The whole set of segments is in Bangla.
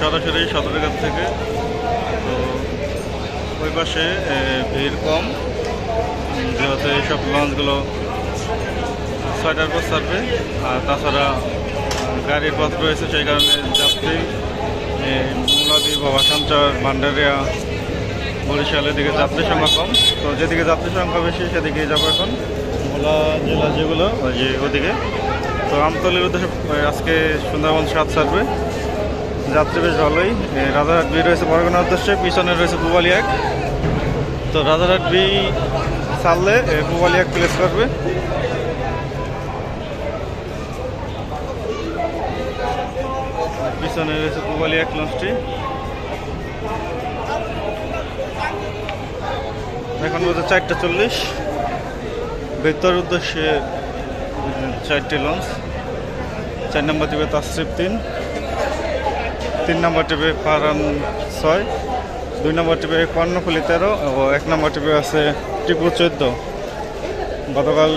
সরাসরি সদরঘাট থেকে। তো ওই পাশে ভিড় কম, যেহেতু এইসব লঞ্চগুলো 6টার পর ছাড়বে। আর তাছাড়া গাড়ির পথ রয়েছে, সেই কারণে যাত্রী মুলাদি বা ভাসানচর, ভান্ডারিয়া, বরিশালের দিকে যাত্রীর সংখ্যা কম। তো যেদিকে যাত্রীর সংখ্যা বেশি সেদিকে যাবো এখন, ভোলা জেলা যেগুলো ওই যে ওদিকে। তো আমতলের উদ্দেশ্যে আজকে সুন্দরবন 7 ছাড়বে, যাত্রী বেশ ভালোই। রাজারহাট বি রয়েছে বরগুনার উদ্দেশ্যে, পিছনে রয়েছে পুবালি 1। তো রাজারহাট বি ছাড়লে পুবালি 1 প্লেস করবে। পিছনে রয়েছে পুবালি 1 লঞ্চটি। এখন বলতে 4:40। বেতর উদ্দেশ্যে 4টি লঞ্চ। 4 নম্বর টিপে তাসরিফ 3, 3 নম্বর টিপে ফারহান 6, 2 নম্বর টিপে কর্ণফুলি 13 ও 1 নম্বর টিপে আছে টিপু 14। গতকাল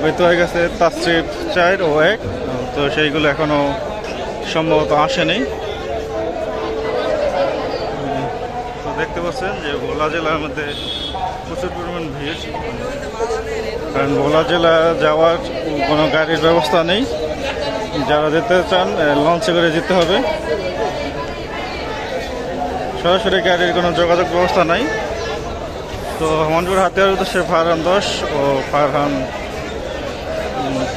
বেতর হয়ে গেছে তাসরিফ 4 ও 1, তো সেইগুলো এখনও সম্ভবত আসেনি। তো দেখতে পাচ্ছেন যে ভোলা জেলার মধ্যে প্রচুর পরিমাণ ভিড়, কারণ ভোলা জেলা যাওয়ার কোনো গাড়ির ব্যবস্থা নেই। যারা যেতে চান লঞ্চে করে যেতে হবে, সরাসরি গাড়ির কোনো যোগাযোগ ব্যবস্থা নাই। তো মনপুর হাতিয়ার উদ্দেশ্যে ফারহান 10 ও ফারহান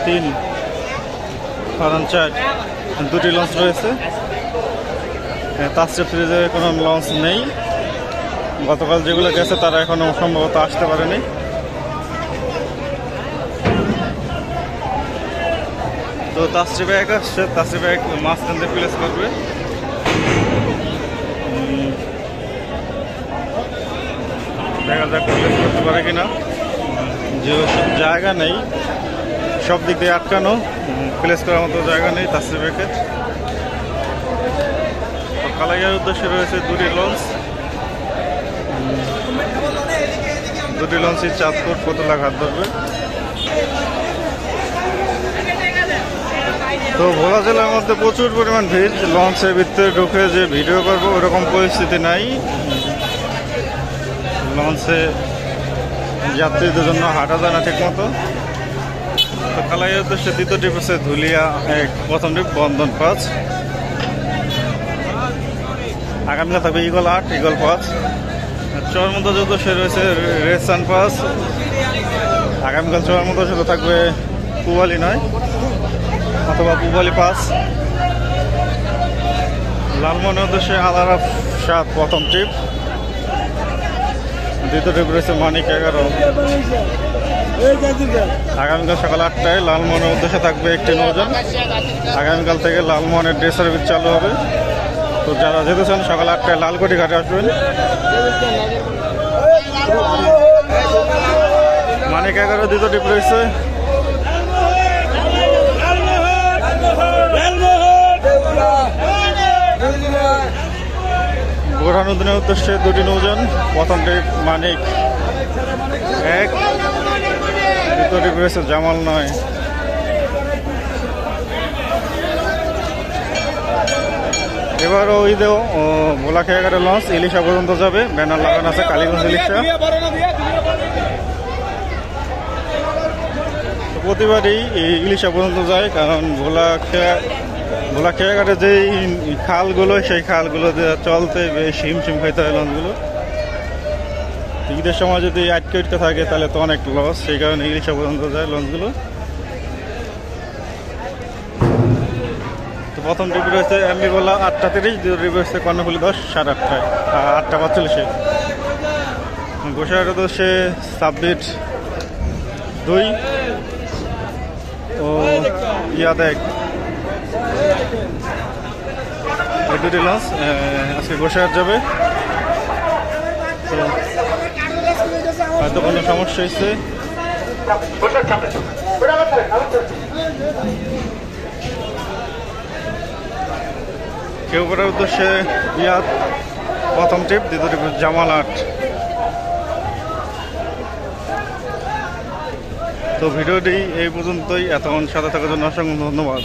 3, ফারহান 4 দুটি লঞ্চ রয়েছে। তাসরিফ সিরিজে কোনো লঞ্চ নেই। গতকাল যেগুলো গেছে তারা এখনো সম্ভবত আসতে পারেনি। তো তাসরিফ 1 আসছে, তাসরিফ 1 মাঝখান দিয়ে প্লেস করবে। দেখা যাক প্লেস করতে পারে কিনা, যে জায়গা নেই, সব দিক দিয়ে আটকানো, প্লেস করার মতো জায়গা নেই তাসরিফ 1-এর। তো কালাইয়ার উদ্দেশ্যে রয়েছে দুটি লঞ্চ, দুটি লঞ্চই চাঁদপুর ফতুল্লা ঘাট ধরবে। তো ভোলা জেলার মধ্যে প্রচুর পরিমাণ ভিড়, লঞ্চের ভিতরে ঢুকে যে ভিডিও করবো ওরকম পরিস্থিতি নাই। লঞ্চে যাত্রীদের জন্য হাঁটা যায় না ঠিক মতো। তো কালাইয়ের উদ্দেশ্যে দ্বিতীয় ট্রিপ হচ্ছে ধুলিয়া 1, প্রথম ট্রিপ বন্ধন 5। আগামীকাল থাকবে ইগল 8, ইগল 5। চরমন্দাজ উদ্দেশ্যে রয়েছে রেসান 5। আগামীকাল চরমন্দাজ থাকবে পুবালি 9 অথবা পুবালি 5। লালমনের উদ্দেশ্যে আলারাফ 7, প্রথম ট্রিপ। দ্বিতীয় ট্রিপ রয়েছে মানিক 11। আগামীকাল সকাল 8টায় লালমনের উদ্দেশ্যে থাকবে একটি নৌযান। আগামীকাল থেকে লালমনের ডে সার্ভিস চালু হবে। তো যারা যেতে চান সকাল 8টায় লালকুটি ঘাটে আসবেন। মানিক 11 দ্বিতীয় ট্রিপ রয়েছে। বোরহানুদ্দিনের উদ্দেশ্যে দুটি নৌযান, প্রথম ট্রিপ মানিক 1, দ্বিতীয় ট্রিপ রয়েছে জামাল 9। এবারও ঈদেও ভোলা খেয়াঘাটের লঞ্চ ইলিশা পর্যন্ত যাবে, ব্যানার লাগানো আছে কালীগঞ্জ ইলিশা। প্রতিবারই ইলিশা পর্যন্ত যায়, কারণ ভোলা খেয়াঘাটে যেই খালগুলো, সেই খালগুলো চলতে বেশ হিমশিম খাইতে হয় লঞ্চগুলো। ঈদের সময় যদি আটকে থাকে তাহলে তো অনেক লস, সেই কারণে ইলিশা পর্যন্ত যায় লঞ্চগুলো। তো প্রথম ট্রিপ রয়েছে এমবি ভোলা 8:30, দ্বিতীয় ট্রিপ রয়েছে কর্ণফুলি 10 8:30, 8:45। গোসাইয়ের উদ্দেশ্যে সাবমিট 2 ও ইয়াদ 1, এই দুটি লঞ্চ আজকে গোসাইয়ার যাবে। তো হয়তো কোনো সমস্যা হয়েছে। কেউ করার উদ্দেশ্যে ইয়াদ প্রথম ট্রিপ, দ্বিতীয় ট্রিপ জামাল 8। তো ভিডিওটি এই পর্যন্তই। এতক্ষণ সাথে থাকার জন্য অসংখ্য ধন্যবাদ।